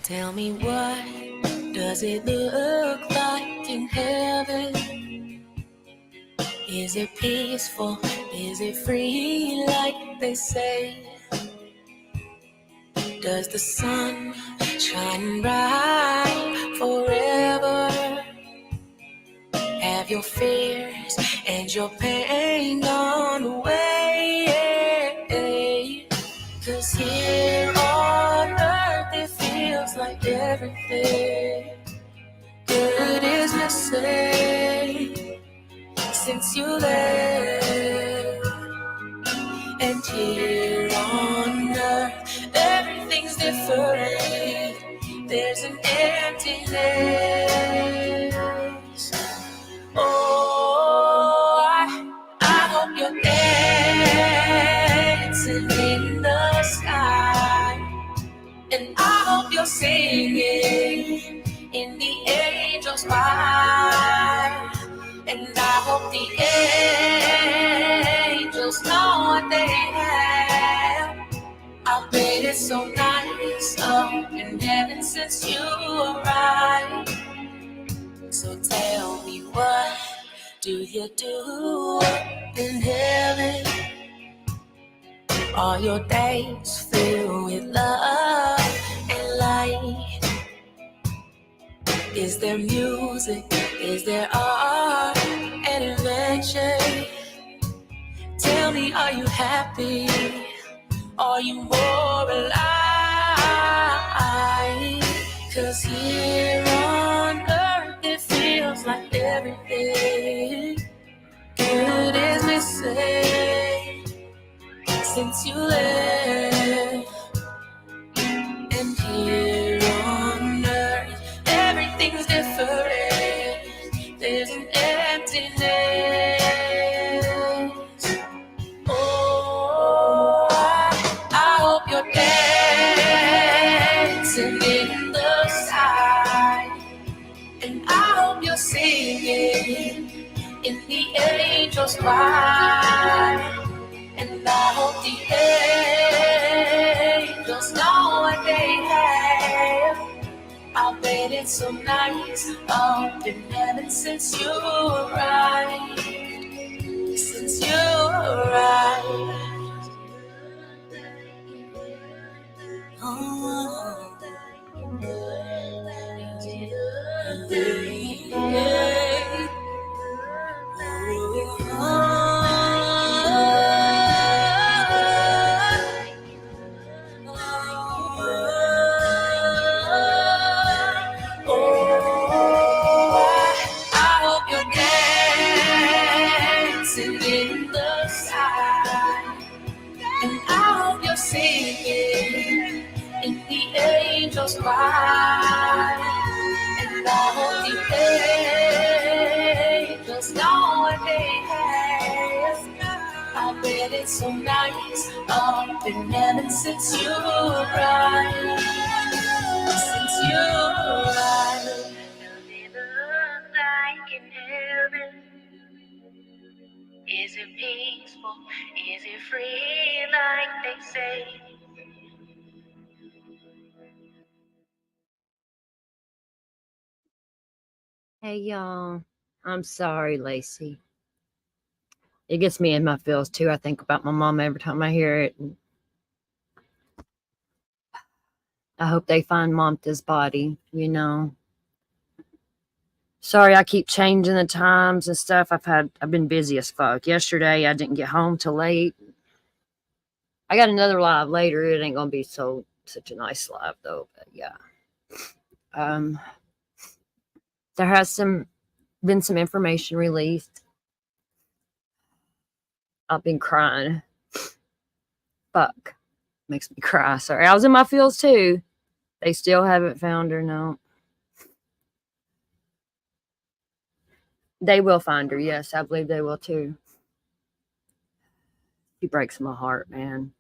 Tell me, what does it look like in heaven? Is it peaceful? Is it free like they say? Does the sun shine bright forever? Have your fears and your pain gone away? 'Cause here on earth it feels like everything good is missing since you left. And here on earth everything's different. There's an emptiness. Oh, I hope you're dancing in the sky, and I hope you're singing in the angels' choir. And I hope the angels know what they have. I bet it's so nice up in heaven since you arrived. So tell me, what do you do up in heaven? Are your days filled with love and light? Is there music? Is there art and invention? Tell me, are you happy? Are you more alive? 'Cause here on earth it feels like everything good is missing since you left. And here on earth everything's different. There's an emptiness. Oh, I hope you're dancing in the sky, and I hope you're singing in the angels' choir. And I hope the angels know what they have. I bet it's so nice up in heaven since you arrived. Since you arrived. Oh, I hope you're dancing in the sky, and I hope you're singing in the angels' choir. And I hope the angels know what they have. I bet it's so nice up in heaven since you arrived. Since you arrived. Does it look like in heaven? Is it peaceful? Is it free like they say? Hey, y'all. I'm sorry, Lacey. It gets me in my feels, too. I think about my mom every time I hear it. And I hope they find Mamta's body, you know. Sorry, I keep changing the times and stuff. I've been busy as fuck. Yesterday, I didn't get home till late. I got another live later. It ain't gonna be such a nice live, though. But yeah. There has been some information released. I've been crying. Fuck. Makes me cry. Sorry. I was in my feels too. They still haven't found her, no. They will find her, yes. I believe they will too. She breaks my heart, man.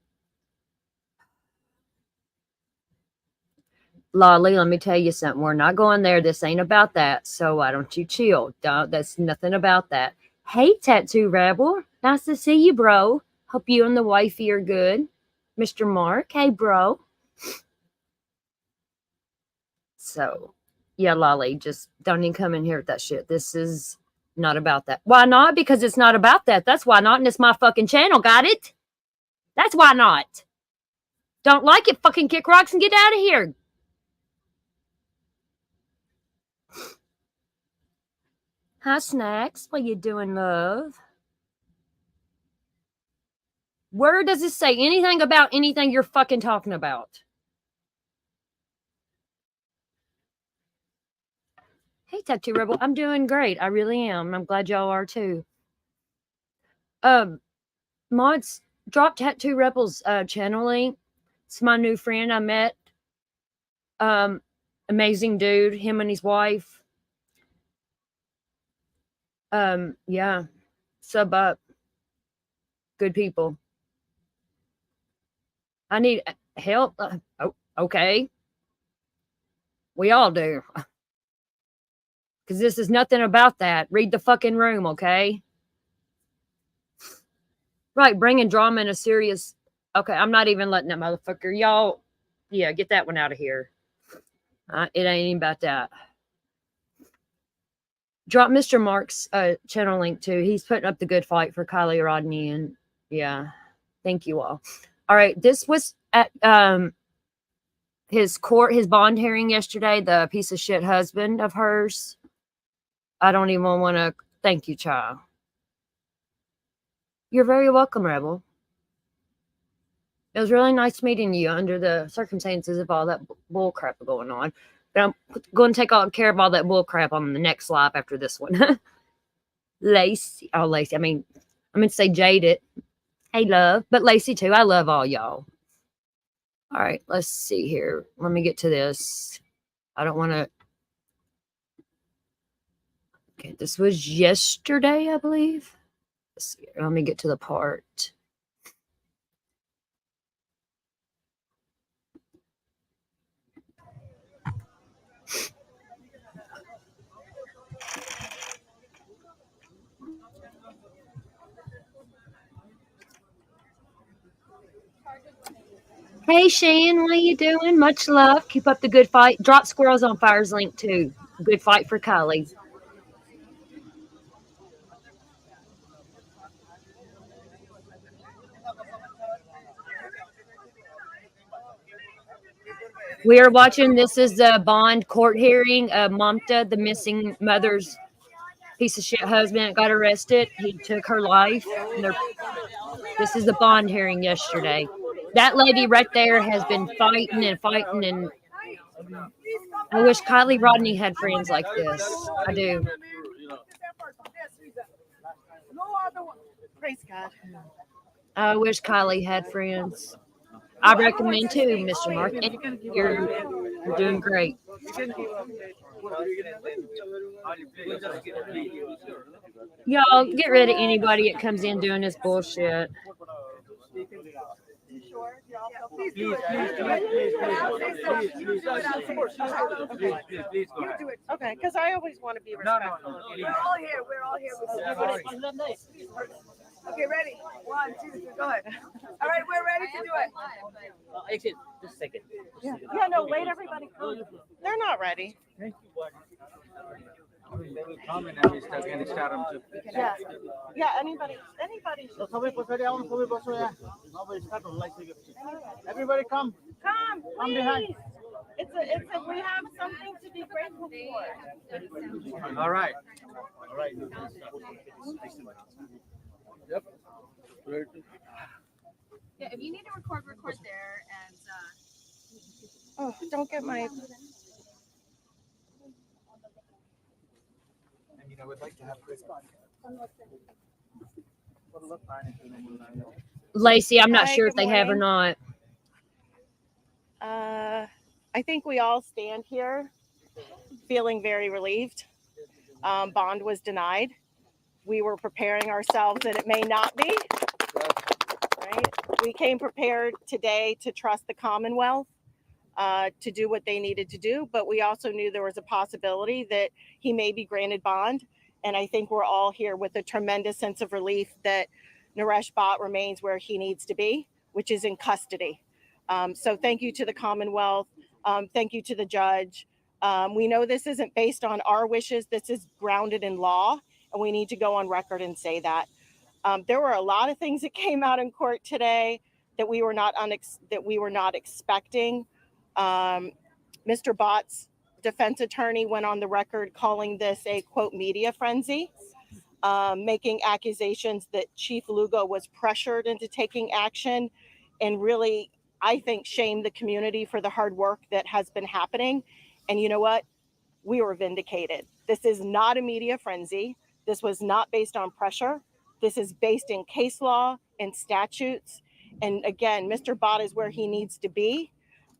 Lolly, let me tell you something. We're not going there. This ain't about that. So why don't you chill? That's nothing about that. Hey, Tattoo Rebel. Nice to see you, bro. Hope you and the wifey are good. Mr. Mark, hey, bro. So, yeah, Lolly, just don't even come in here with that shit. This is not about that. Why not? Because it's not about that. That's why not. And it's my fucking channel. Got it? That's why not. Don't like it? Fucking kick rocks and get out of here. Hi, Snacks. What you doing, love? Where does it say anything about anything you're fucking talking about? Hey, Tattoo Rebel. I'm doing great. I really am. I'm glad y'all are too. Mods, drop Tattoo Rebel's channel link. It's my new friend I met. Amazing dude. Him and his wife. Yeah. Sub up. Good people. I need help. Oh, okay. We all do. Because this is nothing about that. Read the fucking room, okay? Right, bringing drama in a serious. Okay, I'm not even letting that motherfucker. Y'all, yeah, get that one out of here. It ain't even about that. Drop Mr. Mark's channel link too. He's putting up the good fight for Kylie Rodney, and yeah, thank you all. All right, this was at his bond hearing yesterday. The piece of shit husband of hers. I don't even want to. Thank you, child. You're very welcome, Rebel. It was really nice meeting you under the circumstances of all that bull crap going on. But I'm going to take all care of all that bull crap on the next live after this one. Lacey. Oh, Lacey. I mean to say Jaded. Hey, love. But Lacey, too. I love all y'all. All right. Let's see here. Let me get to this. I don't want to. Okay. This was yesterday, I believe. Let's see. Let me get to the part. Hey, Shane, what you doing? Much love. Keep up the good fight. Drop Squirrels on Fire's link, too. Good fight for Kylie. We are watching. This is the bond court hearing. Mamta, the missing mother's piece of shit husband, got arrested. He took her life. This is the bond hearing yesterday. That lady right there has been fighting and fighting, and I wish Kylie Rodney had friends like this. I do. Praise God. I wish Kylie had friends. I recommend too, Mr. Mark. You're doing great. Y'all get rid of anybody that comes in doing this bullshit. Okay, because I always want to be respectful. We're all here. We're all here. Okay, ready? 1, 2, 3, go ahead. All right, we're ready to do it. Actually, just a second. Yeah, no, wait, everybody. They're not ready. They will come and we start to start them to. Yeah, anybody. Everybody come. Come behind. It's a, we have something to be grateful for. All right. Yep. Yeah, if you need to record there and Oh, don't get my. And I would like to have Chris. Lacey, I'm not Hi, sure good if they have or morning. not. I think we all stand here feeling very relieved. Bond was denied. We were preparing ourselves that it may not be. Right? We came prepared today to trust the Commonwealth to do what they needed to do, but we also knew there was a possibility that he may be granted bond. And I think we're all here with a tremendous sense of relief that Naresh Bhatt remains where he needs to be, which is in custody. So thank you to the Commonwealth. Thank you to the judge. We know this isn't based on our wishes. This is grounded in law, and we need to go on record and say that. There were a lot of things that came out in court today that we were not expecting. Mr. Bott's defense attorney went on the record calling this a, quote, media frenzy, making accusations that Chief Lugo was pressured into taking action, and really, I think, shamed the community for the hard work that has been happening. And you know what? We were vindicated. This is not a media frenzy. This was not based on pressure. This is based in case law and statutes. And again, Mr. Bott is where he needs to be.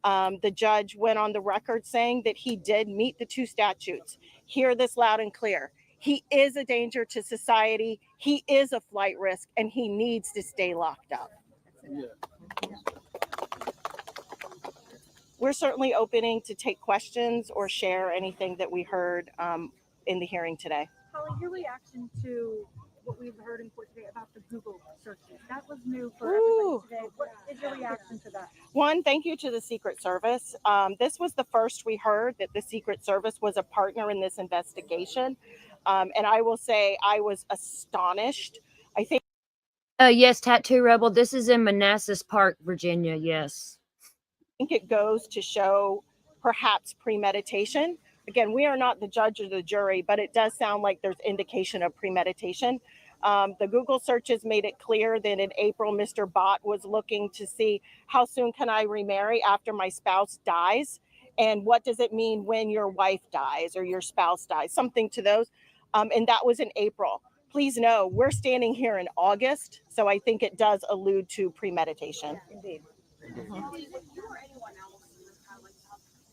The judge went on the record saying that he did meet the 2 statutes. Hear this loud and clear. He is a danger to society. He is a flight risk, and he needs to stay locked up. Yeah. We're certainly opening to take questions or share anything that we heard in the hearing today. Holly, your reaction to what we've heard in court today about the Google searches, that was new for everybody today. What is your reaction to that? One, thank you to the Secret Service. This was the first we heard that the Secret Service was a partner in this investigation. And I will say I was astonished. I think. Yes, Tattoo Rebel. This is in Manassas Park, Virginia. Yes. I think it goes to show perhaps premeditation. Again, we are not the judge or the jury, but it does sound like there's indication of premeditation. The Google searches made it clear that in April, Mr. Bott was looking to see how soon can I remarry after my spouse dies, and what does it mean when your wife dies or your spouse dies, something to those. And that was in April. Please know we're standing here in August, so I think it does allude to premeditation. Indeed. Holly, when you or anyone else was kind of like,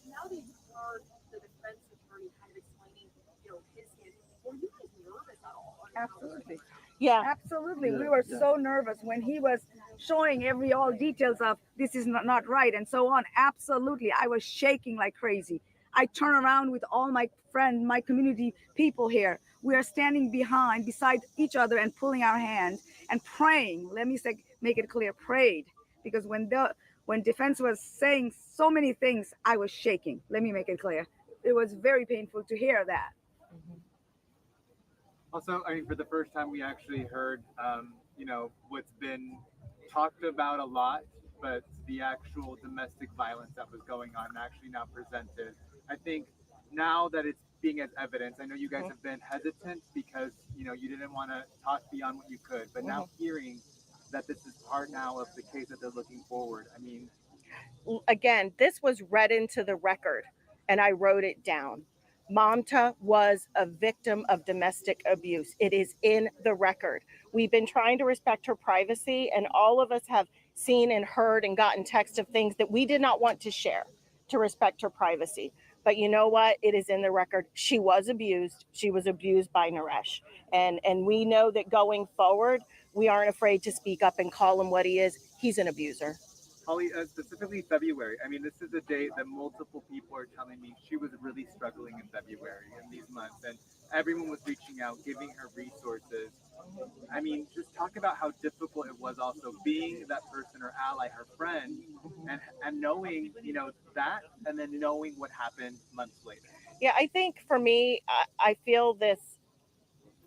now that you've heard the defense attorney kind of explaining, his case, were you guys nervous at all? Absolutely. Yeah. Absolutely. We were so nervous when he was showing all details of this is not right and so on. Absolutely. I was shaking like crazy. I turn around with all my friends, my community people here. We are standing beside each other and pulling our hands and praying. Let me make it clear, prayed. Because when defense was saying so many things, I was shaking. Let me make it clear. It was very painful to hear that. Also, I mean, for the first time, we actually heard, what's been talked about a lot, but the actual domestic violence that was going on actually now presented. I think now that it's being as evidence, I know you guys have been hesitant because, you didn't want to talk beyond what you could, but now hearing that this is part now of the case that they're looking forward. I mean, again, this was read into the record and I wrote it down. Mamta was a victim of domestic abuse. It is in the record. We've been trying to respect her privacy, and all of us have seen and heard and gotten text of things that we did not want to share to respect her privacy. But you know what? It is in the record. She was abused. She was abused by Naresh. And we know that going forward, we aren't afraid to speak up and call him what he is. He's an abuser. Holly, specifically February. I mean, this is a date that multiple people are telling me she was really struggling in February in these months, and everyone was reaching out, giving her resources. I mean, just talk about how difficult it was also being that person or ally, her friend, and knowing, that, and then knowing what happened months later. Yeah, I think for me, I feel this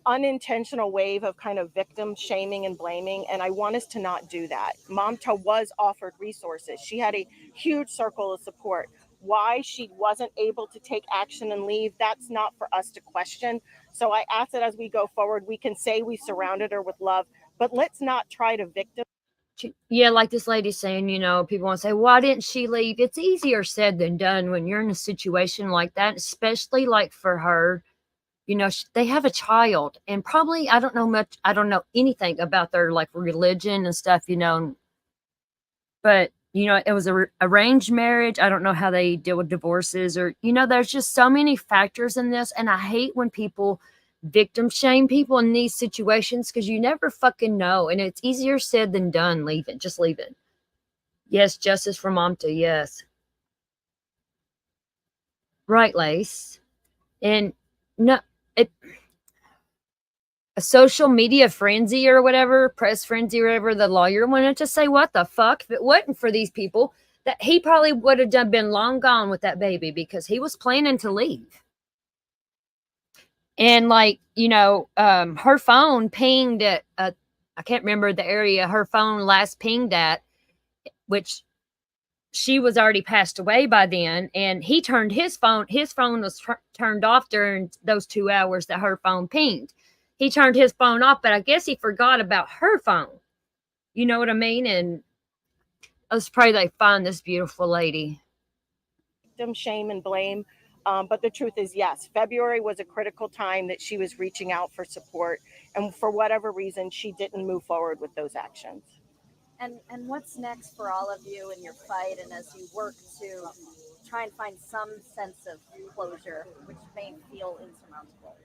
unintentional wave of kind of victim shaming and blaming, and I want us to not do that. Mamta was offered resources. She had a huge circle of support. Why she wasn't able to take action and leave, that's not for us to question. So I ask that as we go forward, we can say we surrounded her with love, but let's not try to victim. Yeah, like this lady saying, people want to say, why didn't she leave? It's easier said than done when you're in a situation like that, especially like for her. They have a child, and probably, I don't know anything about their like religion and stuff, but it was a arranged marriage. I don't know how they deal with divorces, or, there's just so many factors in this. And I hate when people victim shame people in these situations, because you never fucking know. And it's easier said than done. Just leave it. Yes. Justice for Mamta. Yes. Right, Lace. And no, a social media frenzy or whatever, press frenzy or whatever, the lawyer wanted to say, what the fuck? If it wasn't for these people, that he probably would have been long gone with that baby because he was planning to leave. And like, her phone pinged at, I can't remember the area her phone last pinged at, which she was already passed away by then. And he turned his phone was turned off during those 2 hours that her phone pinged. He turned his phone off, but I guess he forgot about her phone. You know what I mean? And let's pray they find this beautiful lady. Victim shame and blame. But the truth is, yes, February was a critical time that she was reaching out for support. And for whatever reason, she didn't move forward with those actions. And what's next for all of you in your fight and as you work to try and find some sense of closure, which may feel insurmountable?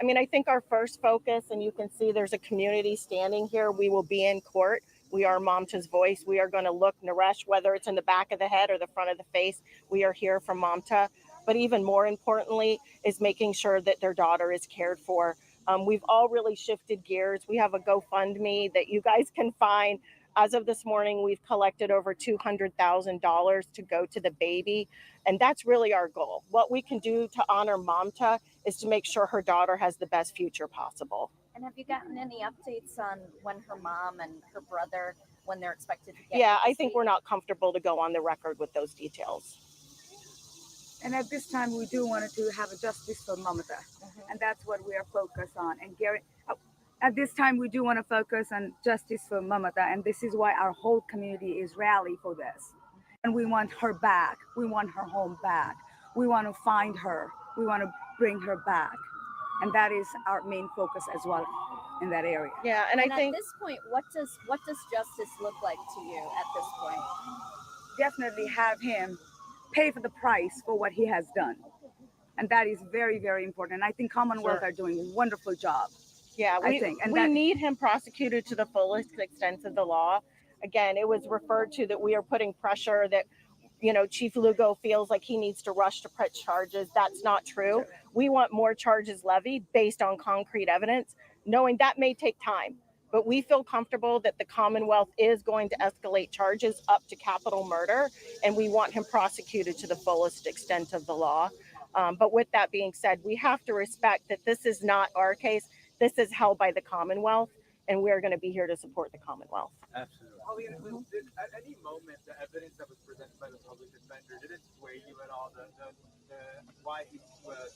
I mean, I think our first focus, and you can see there's a community standing here, we will be in court. We are Mamta's voice. We are going to look Naresh, whether it's in the back of the head or the front of the face. We are here for Mamta. But even more importantly is making sure that their daughter is cared for. We've all really shifted gears. We have a GoFundMe that you guys can find. As of this morning, we've collected over $200,000 to go to the baby. And that's really our goal. What we can do to honor Mamta is to make sure her daughter has the best future possible. And have you gotten any updates on when her mom and her brother, when they're expected to get? Yeah, I think we're not comfortable to go on the record with those details. And at this time, we do want to have a justice for Mamta, and that's what we are focused on. And Gary, at this time, we do want to focus on justice for Mamta, and this is why our whole community is rally for this. And we want her back. We want her home back. We want to find her. We want to bring her back, and that is our main focus as well in that area. Yeah, and I think at this point, what does justice look like to you at this point? Definitely have him pay for the price for what he has done. And that is very, very important. I think Commonwealth are doing a wonderful job. Yeah, we need him prosecuted to the fullest extent of the law. Again, it was referred to that we are putting pressure that, Chief Lugo feels like he needs to rush to press charges. That's not true. We want more charges levied based on concrete evidence, knowing that may take time. But we feel comfortable that the Commonwealth is going to escalate charges up to capital murder, and we want him prosecuted to the fullest extent of the law. But with that being said, we have to respect that this is not our case. This is held by the Commonwealth, and we're going to be here to support the Commonwealth. Absolutely. At any moment, the evidence that was presented by the public defender didn't sway you at all. The why he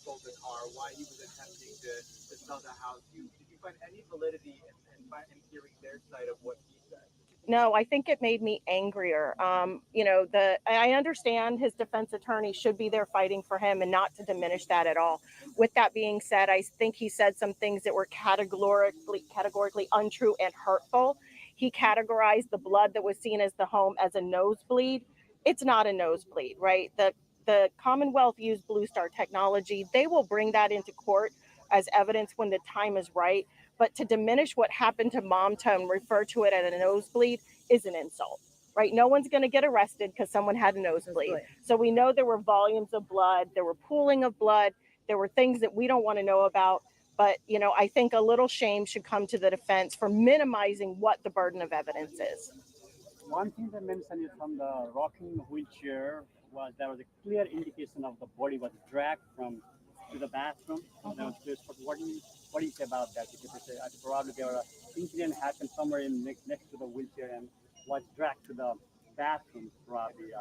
sold the car, why he was attempting to sell the house. Did you find any validity in hearing their side of what he said? No, I think it made me angrier. I understand his defense attorney should be there fighting for him and not to diminish that at all. With that being said, I think he said some things that were categorically untrue and hurtful. He categorized the blood that was seen as the home as a nosebleed. It's not a nosebleed, right? The Commonwealth used Blue Star technology. They will bring that into court as evidence when the time is right. But to diminish what happened to Mamta and refer to it as a nosebleed is an insult, right? No one's going to get arrested because someone had a nosebleed. So we know there were volumes of blood, there were pooling of blood, there were things that we don't want to know about. But, I think a little shame should come to the defense for minimizing what the burden of evidence is. One thing they mentioned is from the rocking wheelchair was there was a clear indication of the body was dragged to the bathroom. What do you say about that? Because probably there was an incident happened somewhere next to the wheelchair and was dragged to the bathroom probably.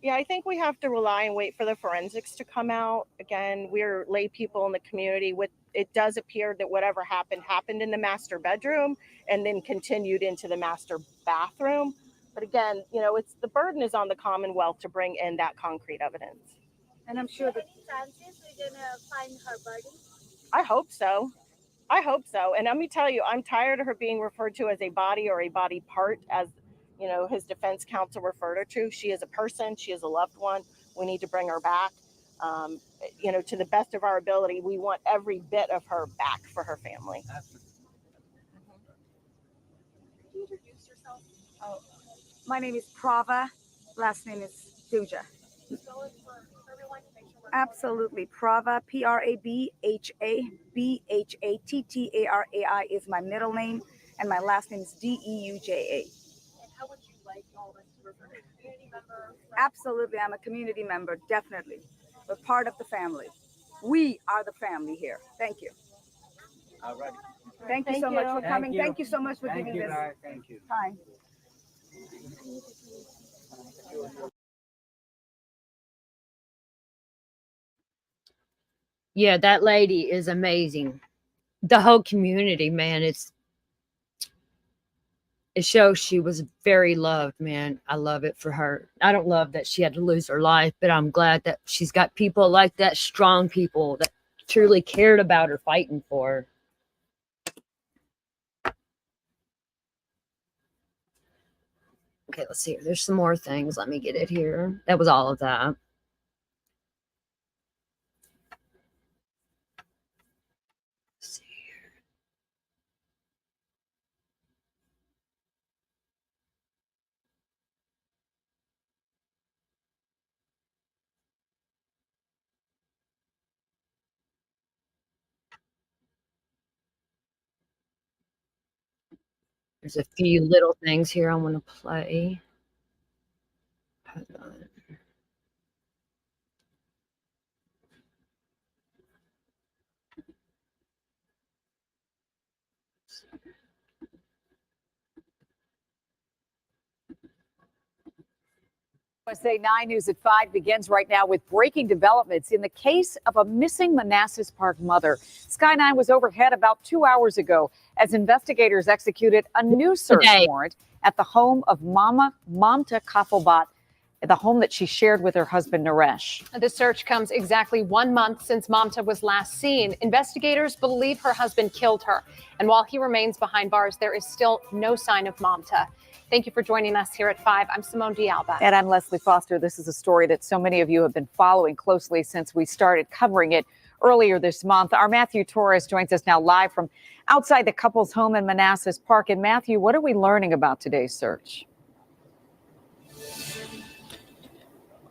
Yeah, I think we have to rely and wait for the forensics to come out. Again, we're lay people in the community. It does appear that whatever happened in the master bedroom and then continued into the master bathroom. But again, it's the burden is on the Commonwealth to bring in that concrete evidence. And I'm sure that chances we're gonna find her body? I hope so. And let me tell you, I'm tired of her being referred to as a body or a body part, as his defense counsel referred her to. She is a person. She is a loved one. We need to bring her back. To the best of our ability, we want every bit of her back for her family. Can you introduce yourself? Oh, my name is Prava. Last name is Duja. Spell it for everyone to make sure we're Absolutely. Prava, Prabhattarai is my middle name, and my last name is Deuja. And how would you like all of us to community member? Absolutely, I'm a community member, definitely. We're part of the family. We are the family here. Thank you. All right. Thank you so much for coming. Thank you so much for giving this Thank you. time. Yeah, that lady is amazing. The whole community, man, it shows she was very loved, man. I love it for her. I don't love that she had to lose her life, but I'm glad that she's got people like that, strong people that truly cared about her, fighting for her. Okay, let's see. There's some more things. Let me get it here. That was all of that. Let's see. There's a few little things here I want to play. Hold on. USA 9 News at 5 begins right now with breaking developments in the case of a missing Manassas Park mother. Sky 9 was overhead about 2 hours ago as investigators executed a new search warrant at the home of Mamta Kafalbat, the home that she shared with her husband Naresh. The search comes exactly 1 month since Mamta was last seen. Investigators believe her husband killed her. And while he remains behind bars, there is still no sign of Mamta. Thank you for joining us here at 5. I'm Simone D'Alba. And I'm Leslie Foster. This is a story that so many of you have been following closely since we started covering it earlier this month. Our Matthew Torres joins us now live from outside the couple's home in Manassas Park. And Matthew, what are we learning about today's search?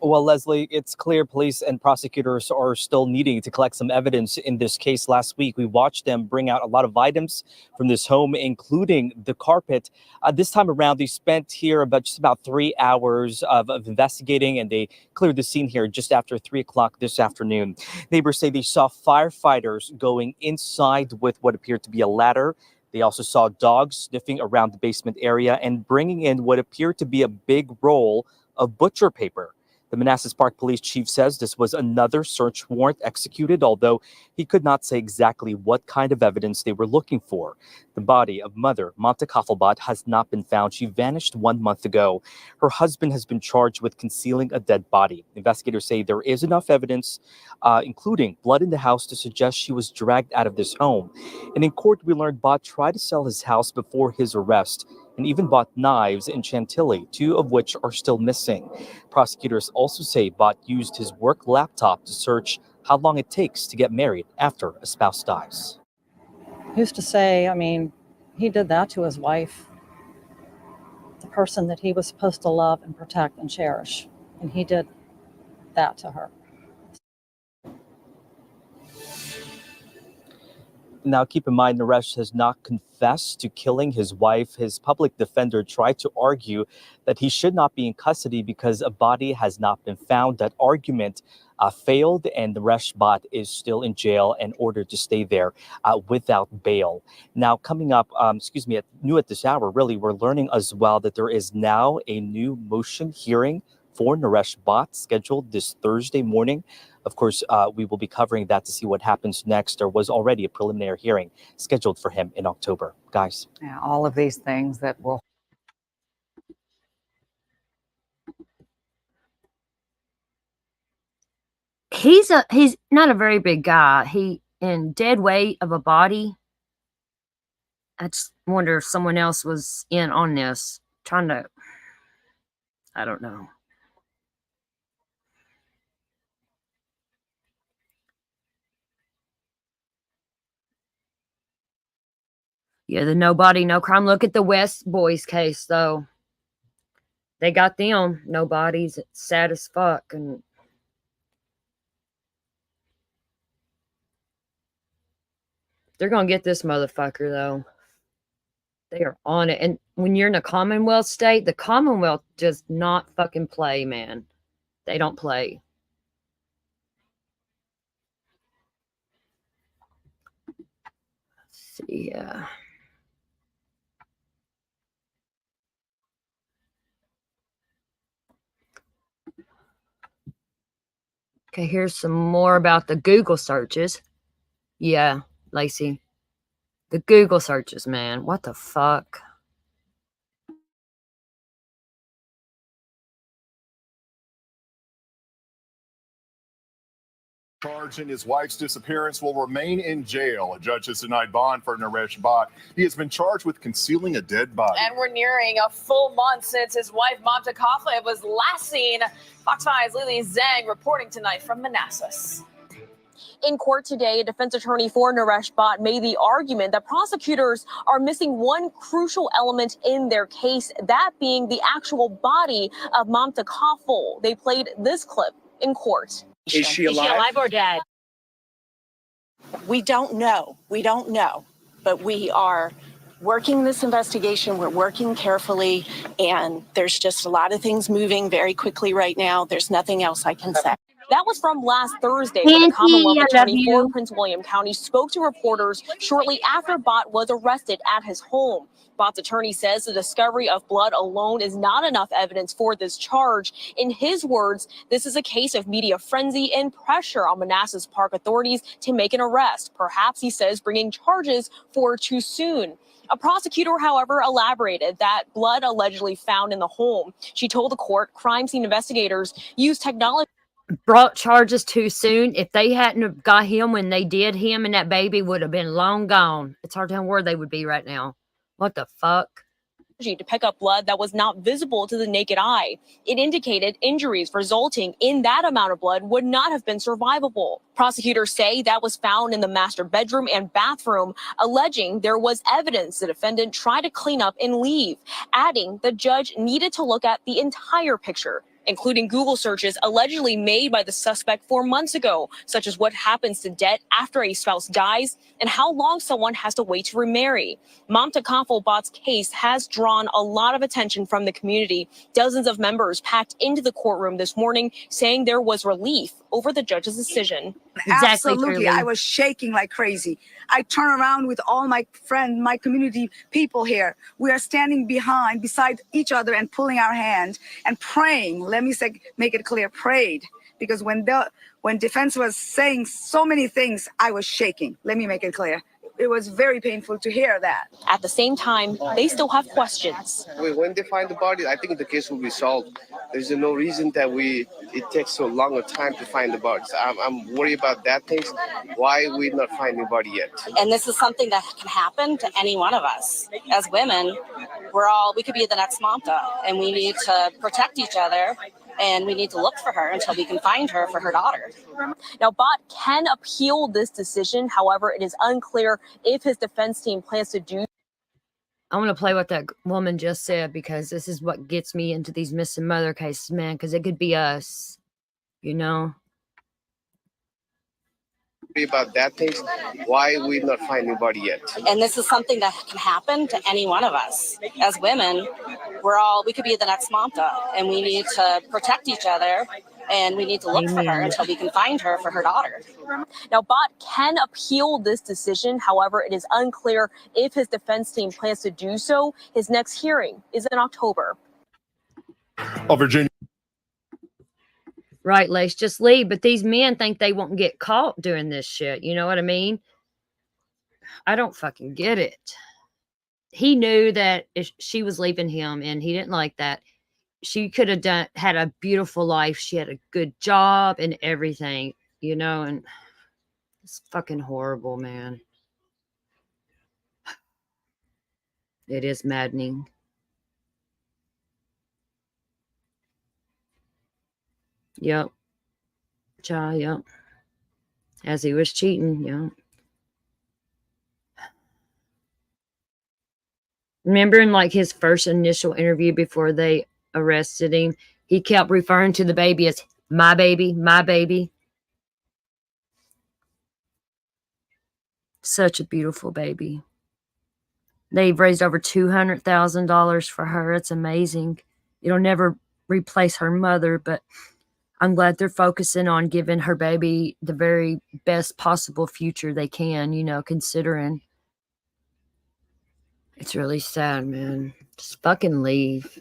Well, Leslie, it's clear police and prosecutors are still needing to collect some evidence in this case. Last week, we watched them bring out a lot of items from this home, including the carpet. This time around, they spent here just about 3 hours of investigating, and they cleared the scene here just after 3 o'clock this afternoon. Neighbors say they saw firefighters going inside with what appeared to be a ladder. They also saw dogs sniffing around the basement area and bringing in what appeared to be a big roll of butcher paper. The Manassas Park Police Chief says this was another search warrant executed, although he could not say exactly what kind of evidence they were looking for. The body of mother Mamta Kafalbat has not been found. She vanished 1 month ago. Her husband has been charged with concealing a dead body. Investigators say there is enough evidence, including blood in the house, to suggest she was dragged out of this home. And in court, we learned Bot tried to sell his house before his arrest and even bought knives in Chantilly, 2 of which are still missing. Prosecutors also say Bot used his work laptop to search how long it takes to get married after a spouse dies. Who's to say, he did that to his wife, the person that he was supposed to love and protect and cherish, and he did that to her. Now, keep in mind, Naresh has not confessed to killing his wife. His public defender tried to argue that he should not be in custody because a body has not been found. That argument failed, and Naresh Bhat is still in jail and ordered to stay there without bail. Now, coming up, at this hour, really, we're learning as well that there is now a new motion hearing for Naresh Bhat scheduled this Thursday morning. Of course, we will be covering that to see what happens next. There was already a preliminary hearing scheduled for him in October. Guys. Yeah, all of these things that will. He's not a very big guy. He in dead weight of a body. I just wonder if someone else was in on this, I don't know. Yeah, the no body, no crime. Look at the West Boys case, though. They got them. No bodies. It's sad as fuck. And they're going to get this motherfucker, though. They are on it. And when you're in a Commonwealth state, the Commonwealth does not fucking play, man. They don't play. Let's see. Okay, here's some more about the Google searches. Yeah, Lacey. The Google searches, man. What the fuck? Charged in his wife's disappearance will remain in jail. A judge has denied bond for Naresh Bhatt. He has been charged with concealing a dead body. And we're nearing a full month since his wife, Mamta was last seen. Fox 5's Lily Zhang reporting tonight from Manassas. In court today, a defense attorney for Naresh Bhatt made the argument that prosecutors are missing one crucial element in their case, that being the actual body of Mamta. They played this clip in court. Is she alive or dead? We don't know. We don't know. But we are working this investigation. We're working carefully. And there's just a lot of things moving very quickly right now. There's nothing else I can say. That was from last Thursday when the Commonwealth Attorney for Prince William County spoke to reporters shortly after Bhatt was arrested at his home. Bhatt's attorney says the discovery of blood alone is not enough evidence for this charge. In his words, this is a case of media frenzy and pressure on Manassas Park authorities to make an arrest. Perhaps, he says, bringing charges for too soon. A prosecutor, however, elaborated that blood allegedly found in the home. She told the court crime scene investigators used technology. Brought charges too soon. If they hadn't have got him when they did, him and that baby would have been long gone. It's hard to tell where they would be right now. What the fuck? To pick up blood that was not visible to the naked eye. It indicated injuries resulting in that amount of blood would not have been survivable. Prosecutors say that was found in the master bedroom and bathroom, alleging there was evidence the defendant tried to clean up and leave, adding the judge needed to look at the entire picture, including Google searches allegedly made by the suspect 4 months ago, such as what happens to debt after a spouse dies and how long someone has to wait to remarry. Mamta Bhatt's case has drawn a lot of attention from the community. Dozens of members packed into the courtroom this morning, saying there was relief over the judge's decision. Absolutely. I was shaking like crazy. I turn around with all my friends, my community people here. We are standing beside each other and pulling our hand and praying. Let me make it clear, prayed. Because when defense was saying so many things, I was shaking. Let me make it clear. It was very painful to hear that. At the same time, they still have questions. When they find the body, I think the case will be solved. There's no reason that it takes so long a time to find the bodies. I'm worried about that things. Why we not finding the body yet? And this is something that can happen to any one of us. As women, we could be the next Mamta, and we need to protect each other. And we need to look for her until we can find her for her daughter. Now, Bhatt can appeal this decision. However, it is unclear if his defense team plans to do. I want to play what that woman just said, because this is what gets me into these missing mother cases, man, because it could be us, you know? About that things, why we not finding the body yet? And this is something that can happen to any one of us. As women, we could be the next Mamta, and we need to protect each other, and we need to look for her until we can find her for her daughter. Now, Bhatt can appeal this decision. However, it is unclear if his defense team plans to do so. His next hearing is in October. Virginia. Right, Lace, just leave. But these men think they won't get caught doing this shit. You know what I mean? I don't fucking get it. He knew that if she was leaving him and he didn't like that. She could have had a beautiful life. She had a good job and everything, you know, and it's fucking horrible, man. It is maddening. Yep. Yep. As he was cheating, yep. Remember in like his first initial interview before they arrested him, he kept referring to the baby as my baby, my baby. Such a beautiful baby. They've raised over $200,000 for her. It's amazing. It'll never replace her mother, but I'm glad they're focusing on giving her baby the very best possible future they can, you know, considering. It's really sad, man. Just fucking leave.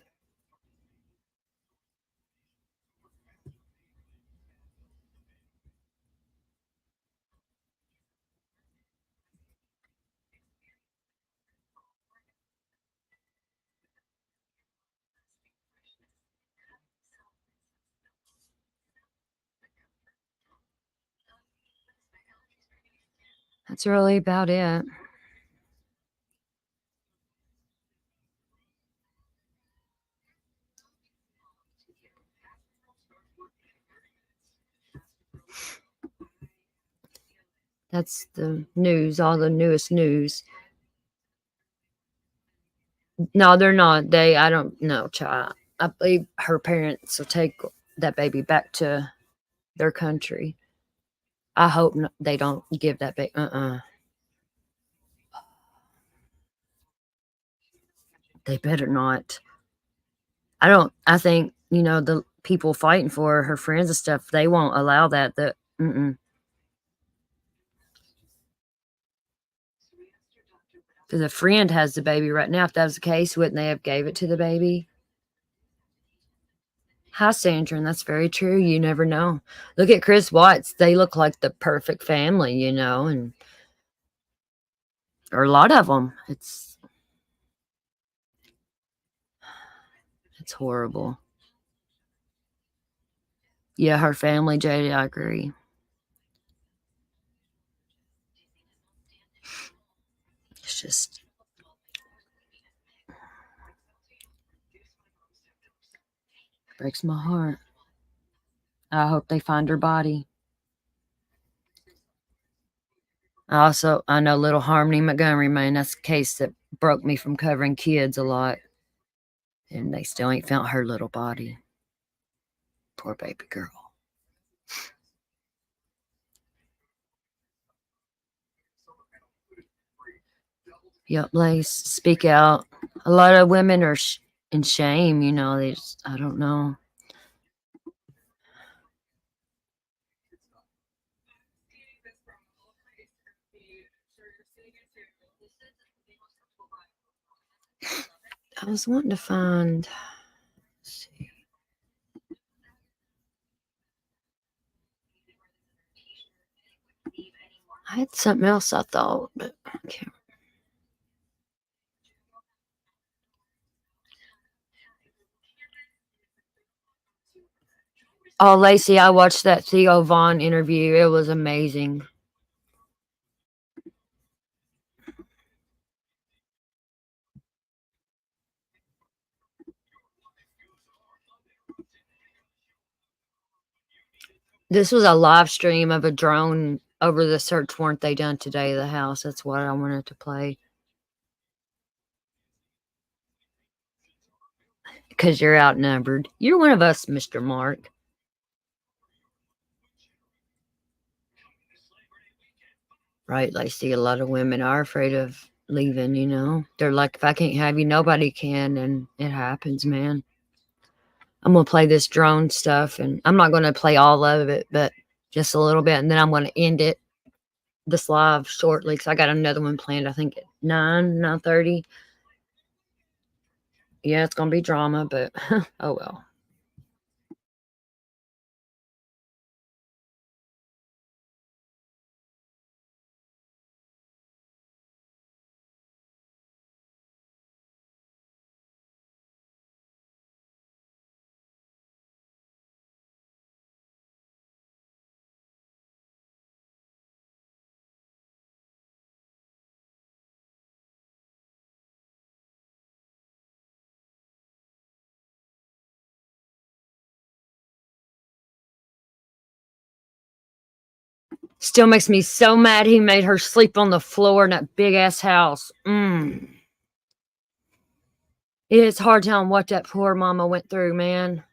That's really about it. That's the news, all the newest news. No, they're not. I don't know, child. I believe her parents will take that baby back to their country. I hope they don't give that baby. They better not. I think, you know, the people fighting for her friends and stuff, they won't allow that. Because a friend has the baby right now. If that was the case, wouldn't they have gave it to the baby? Hi, Sandra, and that's very true. You never know. Look at Chris Watts. They look like the perfect family, you know, or a lot of them. It's horrible. Yeah, her family, JD, I agree. It's just breaks my heart. I hope they find her body. I know little Harmony Montgomery, man. That's the case that broke me from covering kids a lot. And they still ain't found her little body. Poor baby girl. Yep, Lace, speak out. A lot of women are in shame, you know. They just, I don't know. I was wanting to find. Let's see. I had something else I thought, but I can't. Oh, Lacey, I watched that Theo Vaughn interview. It was amazing. This was a live stream of a drone over the search warrant they done today of the house. That's what I wanted to play. Because you're outnumbered. You're one of us, Mr. Mark. Right, Lacey, a lot of women are afraid of leaving, you know. They're like, if I can't have you, nobody can, and it happens, man. I'm going to play this drone stuff, and I'm not going to play all of it, but just a little bit, and then I'm going to end it, this live, shortly, because I got another one planned, I think, at 9:30. Yeah, it's going to be drama, but oh well. Still makes me so mad he made her sleep on the floor in that big ass house. It's hard telling what that poor mama went through, man.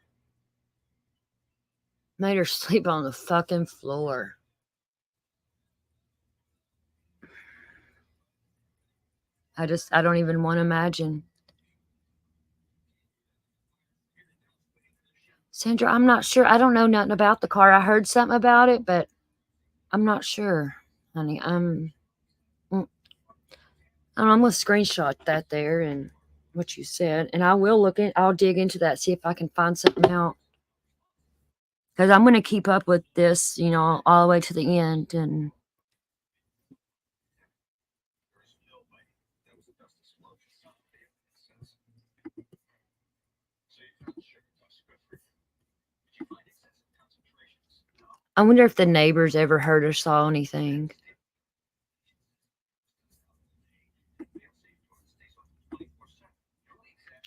Made her sleep on the fucking floor. I don't even want to imagine. Sandra, I'm not sure. I don't know nothing about the car. I heard something about it, but I'm not sure, honey. I'm gonna screenshot that there and what you said, and I'll dig into that, see if I can find something out. Because I'm gonna keep up with this, all the way to the end. And I wonder if the neighbors ever heard or saw anything.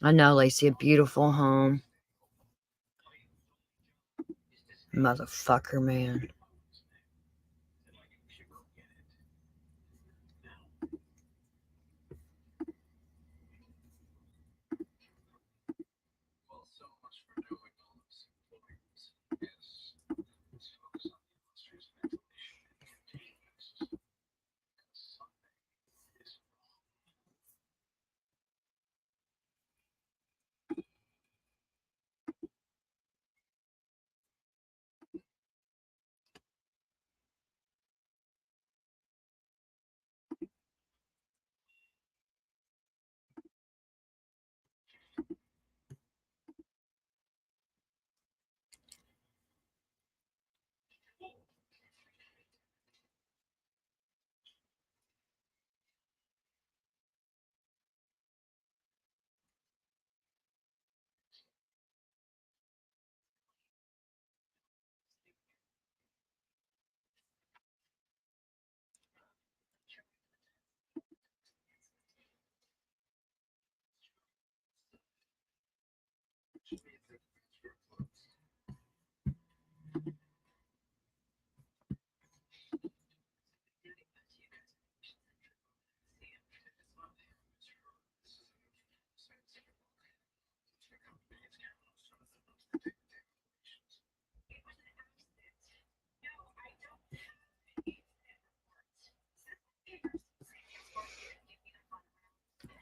I know, Lacey, a beautiful home. Motherfucker, man.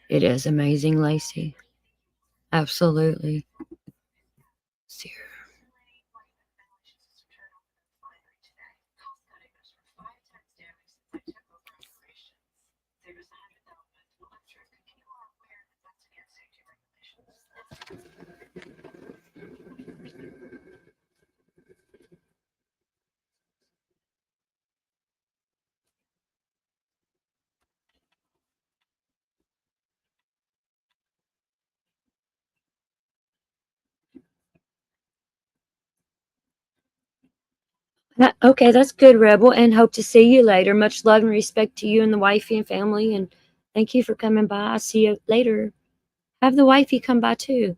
It is amazing, Lacey. Absolutely. See her. Okay, that's good, Rebel, and hope to see you later. Much love and respect to you and the wifey and family, and thank you for coming by. I'll see you later. Have the wifey come by too.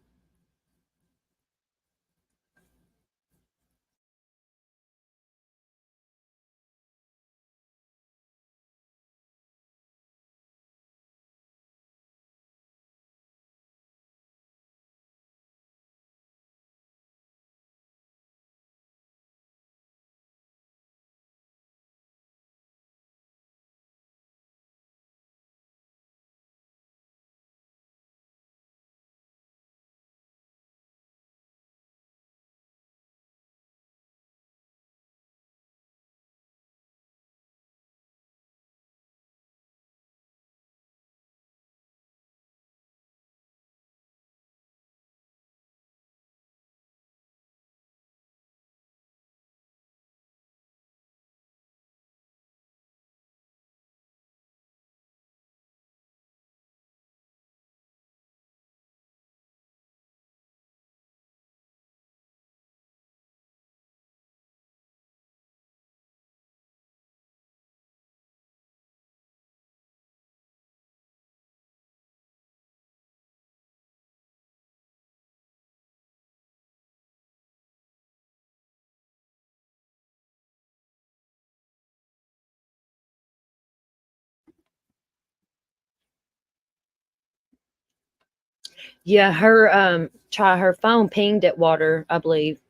Yeah, her phone pinged at water, I believe.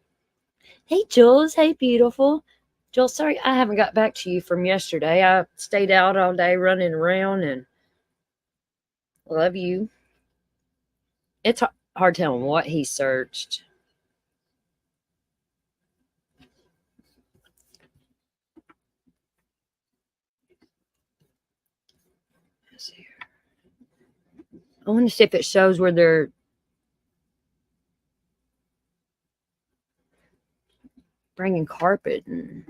Hey, Jules. Hey, beautiful. Jules, sorry I haven't got back to you from yesterday. I stayed out all day running around, and Love you. It's hard telling what he searched. Let's see here. I want to see if it shows where they're bringing carpet and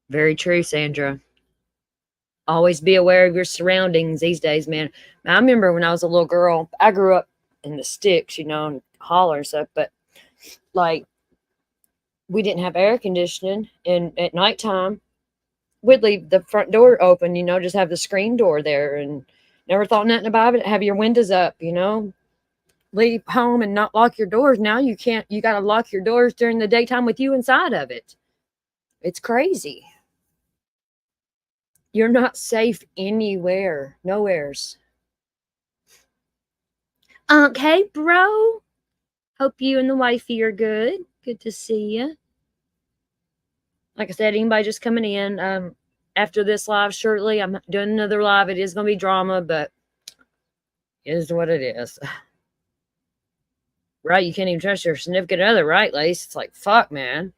very true, Sandra. Always be aware of your surroundings these days, man. I remember when I was a little girl, I grew up in the sticks, you know, and holler and stuff, but like we didn't have air conditioning, and at nighttime we'd leave the front door open, you know, just have the screen door there, and never thought nothing about it. Have your windows up, you know, leave home and not lock your doors. Now you can't, you got to lock your doors during the daytime with you inside of it. It's crazy. You're not safe anywhere. Nowheres. Hey, bro. Hope you and the wifey are good. Good to see you. Like I said, anybody just coming in, after this live shortly, I'm doing another live. It is going to be drama, but it is what it is. Right? You can't even trust your significant other, right, Lace? It's like, fuck, man.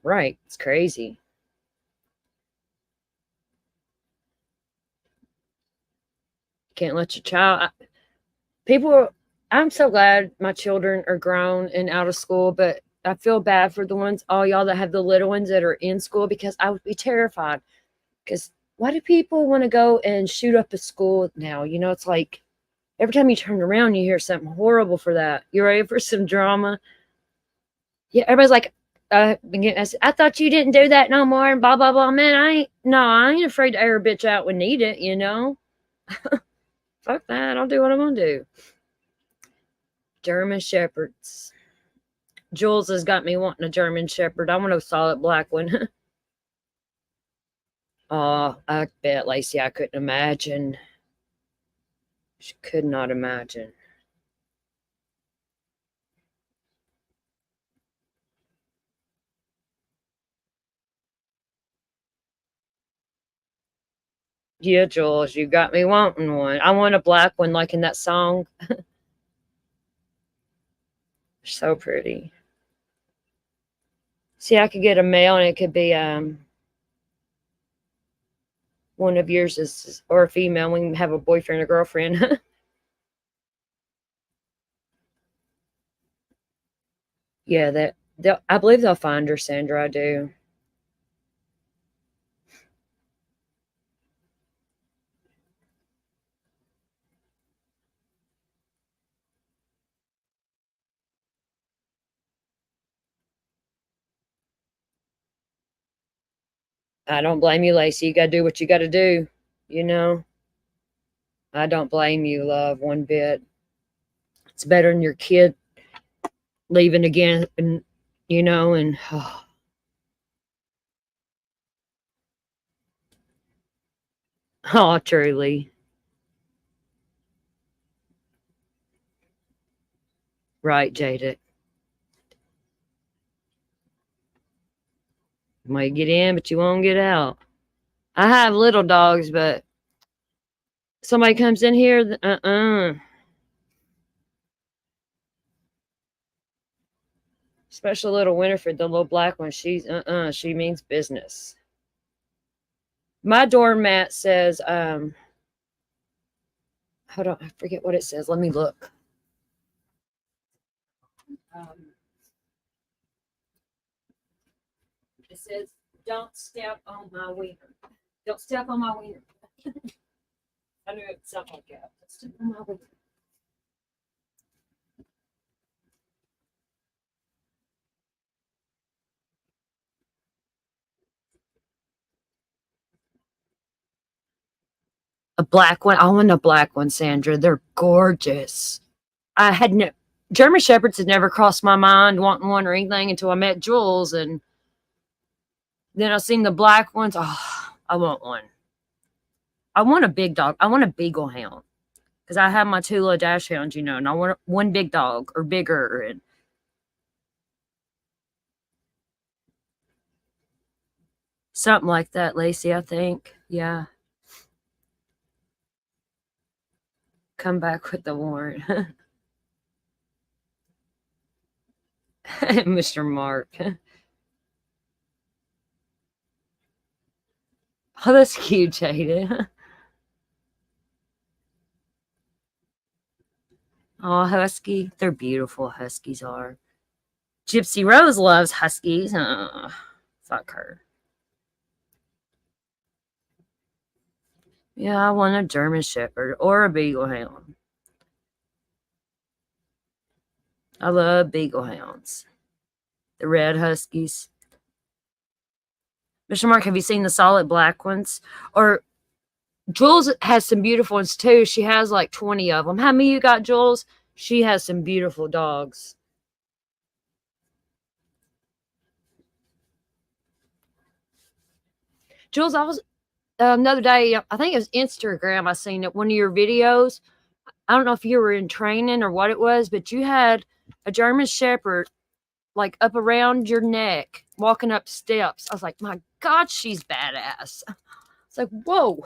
Right. It's crazy. Can't let your child. I'm so glad my children are grown and out of school, but I feel bad for the ones, all y'all that have the little ones that are in school, because I would be terrified. Because why do people want to go and shoot up a school now? You know, it's like every time you turn around, you hear something horrible for that. You ready for some drama? Yeah, everybody's like, I thought you didn't do that no more, and blah, blah, blah. Man, I ain't afraid to air a bitch out when need it, you know? Fuck that. I'll do what I'm going to do. German Shepherds. Jules has got me wanting a German Shepherd. I want a solid black one. Oh, I bet, Lacey, I couldn't imagine. She could not imagine. Yeah, Jules, you got me wanting one. I want a black one like in that song. So pretty. See, I could get a male and it could be one of yours is, or a female. We can have a boyfriend or girlfriend. Yeah, I believe they'll find her, Sandra. I do. I don't blame you, Lacey. You got to do what you got to do. You know, I don't blame you, love, one bit. It's better than your kid leaving again, and you know, and oh, truly, right, Jada. You might get in, but you won't get out. I have little dogs, but somebody comes in here, Especially little Winifred, the little black one. She's she means business. My doormat says, hold on, I forget what it says. Let me look. It says, "Don't step on my wiener. Don't step on my wiener." I knew it was something like that. Don't step on my wiener. A black one. I want a black one, Sandra. They're gorgeous. I had no German Shepherds had never crossed my mind wanting one or anything until I met Jules, and then I seen the black ones. Oh, I want one. I want a big dog. I want a beagle hound because I have my two little dash hounds, you know, and I want one big dog or bigger. And Something like that, Lacey, I think. Yeah. Come back with the warrant. Mr. Mark. Oh, that's cute, Jada. Oh, husky. They're beautiful, huskies are. Gypsy Rose loves huskies. Fuck her. Yeah, I want a German Shepherd or a Beagle Hound. I love Beagle Hounds. The red huskies. Mr. Mark, have you seen the solid black ones? Or Jules has some beautiful ones too. She has like 20 of them. How many you got, Jules? She has some beautiful dogs. Jules, I was another day, I think it was Instagram, I seen it, one of your videos. I don't know if you were in training or what it was, but you had a German Shepherd like up around your neck, walking up steps. I was like, my God, she's badass. It's like, whoa.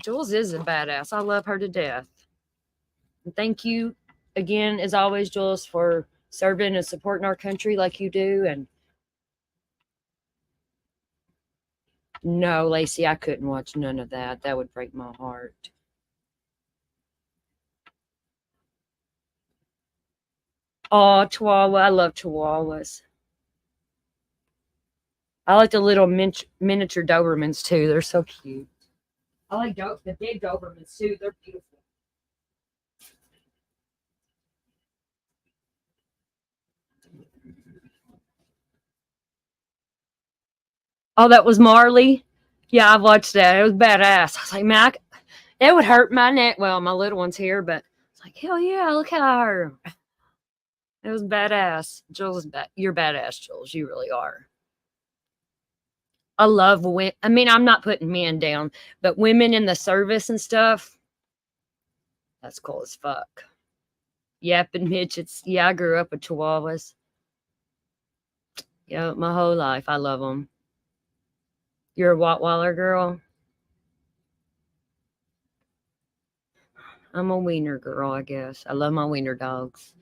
Jules is a badass. I love her to death. And thank you again, as always, Jules, for serving and supporting our country like you do. And no, Lacey, I couldn't watch none of that. That would break my heart. Oh, Chihuahua. I love Chihuahuas. I like the little miniature Dobermans too. They're so cute. I like the big Dobermans too. They're beautiful. Oh, that was Marley. Yeah, I watched that. It was badass. I was like, man, it would hurt my neck. Well, my little one's here, but it's like, hell yeah, look at her. It was badass. Jules, you're badass, Jules. You really are. I love women. I mean, I'm not putting men down, but women in the service and stuff, that's cool as fuck. Yep, and midgets. Yeah, I grew up with Chihuahuas. Yeah, my whole life. I love them. You're a Rottweiler girl? I'm a wiener girl, I guess. I love my wiener dogs.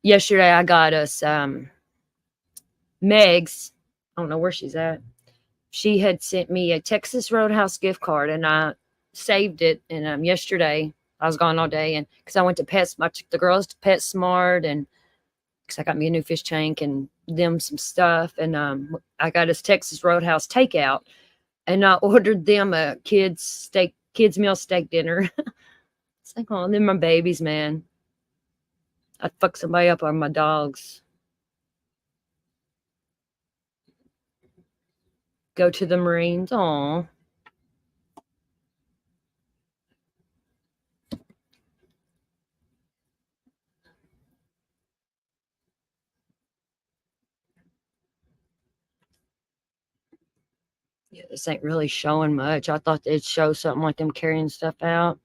Yesterday, I got us Meg's. I don't know where she's at. She had sent me a Texas Roadhouse gift card, and I saved it. And yesterday, I was gone all day, and because I went to I took the girls to PetSmart, and because I got me a new fish tank and them some stuff, and I got us Texas Roadhouse takeout, and I ordered them a kids meal steak dinner. It's like, oh, they're my babies, man. I'd fuck somebody up on my dogs. Go to the Marines. Aw. Yeah, this ain't really showing much. I thought it'd show something like them carrying stuff out.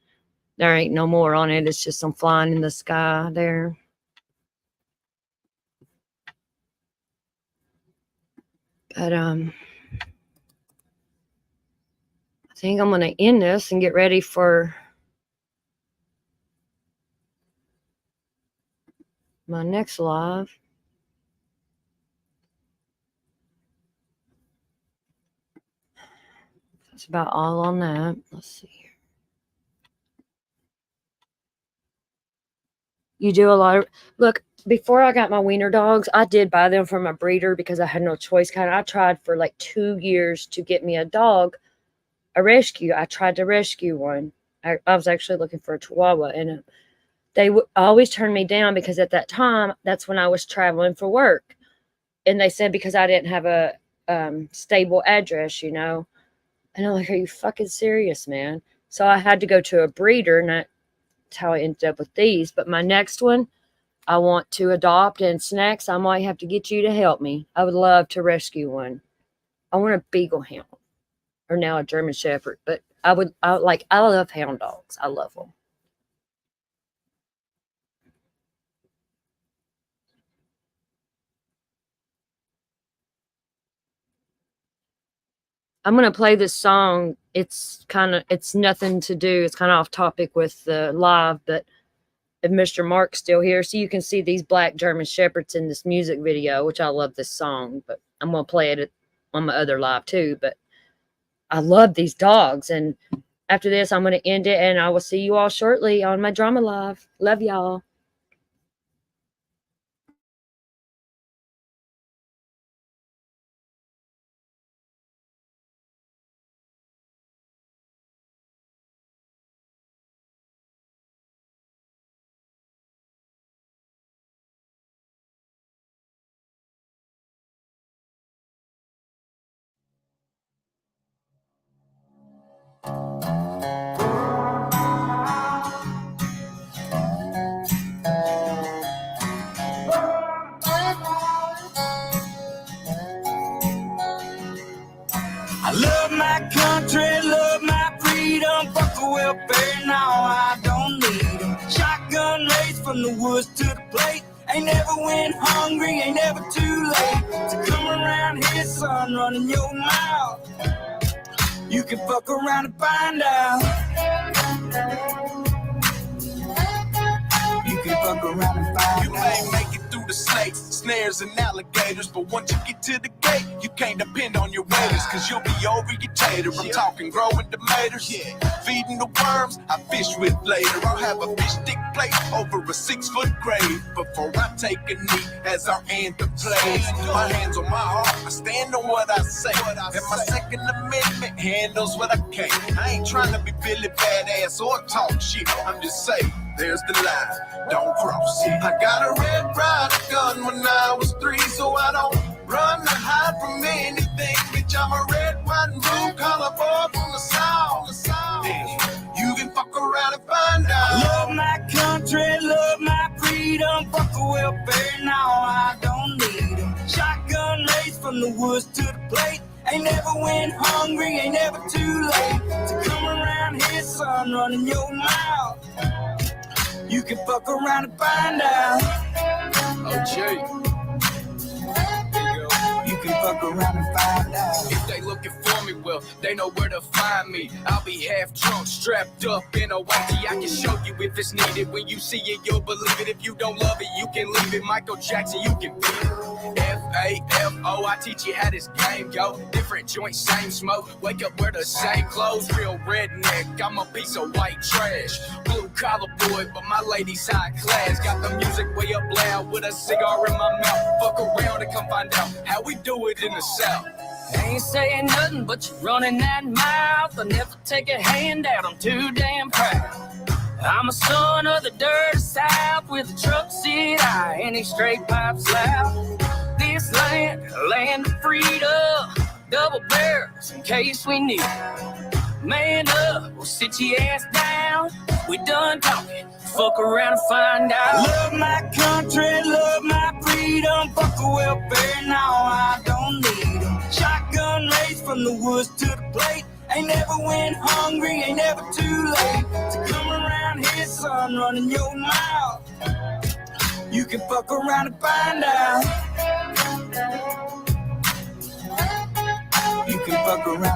There ain't no more on it. It's just them flying in the sky there. But I think I'm gonna end this and get ready for my next live. That's about all on that. Let's see here. You do a lot of look. Before I got my wiener dogs, I did buy them from a breeder because I had no choice. I tried for like 2 years to get me a dog, a rescue. I tried to rescue one. I was actually looking for a Chihuahua, and they always turned me down because at that time, that's when I was traveling for work. And they said because I didn't have a stable address, And I'm like, are you fucking serious, man? So I had to go to a breeder, and that's how I ended up with these. But my next one, I want to adopt, and Snacks, I might have to get you to help me. I would love to rescue one. I want a Beagle Hound, or now a German Shepherd. But I love hound dogs. I love them. I'm gonna play this song. It's nothing to do. It's kind of off topic with the live, but if Mr. Mark's still here, so you can see these black German Shepherds in this music video, which I love this song, but I'm gonna play it on my other live too. But I love these dogs, and after this, I'm gonna end it, and I will see you all shortly on my drama live. Love y'all. I love my country, love my freedom. Fuck the welfare, now I don't need them. Shotgun race from the woods to the plate. Ain't never went hungry, ain't never too late to come around here, son, running your mouth. You can fuck around and find out. You can fuck around and find out. You may make it through the snakes, snares, and alligators, but once you get to the gate, you can't depend on your waiters, cause you'll be over your tater. I'm talking growing tomatoes, feeding the worms I fish with later. I'll have a fish stick plate over a 6-foot grave before I take a knee as our anthem plays. My hands on my heart, I stand on what I say, and my Second Amendment handles what I can. I ain't trying to be Billy Badass or talk shit, I'm just saying, there's the line, don't cross it. I got a Red Ryder gun when I was 3, so I don't run to hide from anything. Bitch, I'm a red, white, and blue collar boy from the South. You can fuck around and find out. Love my country, love my freedom. Fuck the welfare, now I don't need them. Shotgun race from the woods to the plate. Ain't never went hungry, ain't never too late to come around here, son, running your mouth. You can fuck around and find out. Oh, You can fuck around and find out. If they looking for me, well, they know where to find me. I'll be half drunk, strapped up in a white tee. I can show you if it's needed. When you see it, you'll believe it. If you don't love it, you can leave it. Michael Jackson, you can beat it. F-A-F-O, I teach you how this game go. Different joints, same smoke. Wake up, wear the same clothes. Real redneck, I'm a piece of white trash. Blue collar boy, but my lady's high class. Got the music way up loud with a cigar in my mouth. Fuck around and come find out how we do it in the South. Ain't saying nothing, but you're running that mouth. I never take a handout, I'm too damn proud. I'm a son of the dirty South with a truck seat high and these straight pipes loud. This land of freedom, double barrels in case we need. Man up, we'll sit your ass down. We done talking, fuck around and find out. Love my country, love my freedom. Fuck the welfare, now I don't need them. Shotgun race from the woods to the plate. Ain't never went hungry, ain't never too late to come around here, son, running your mouth. You can fuck around and find out. You can fuck around.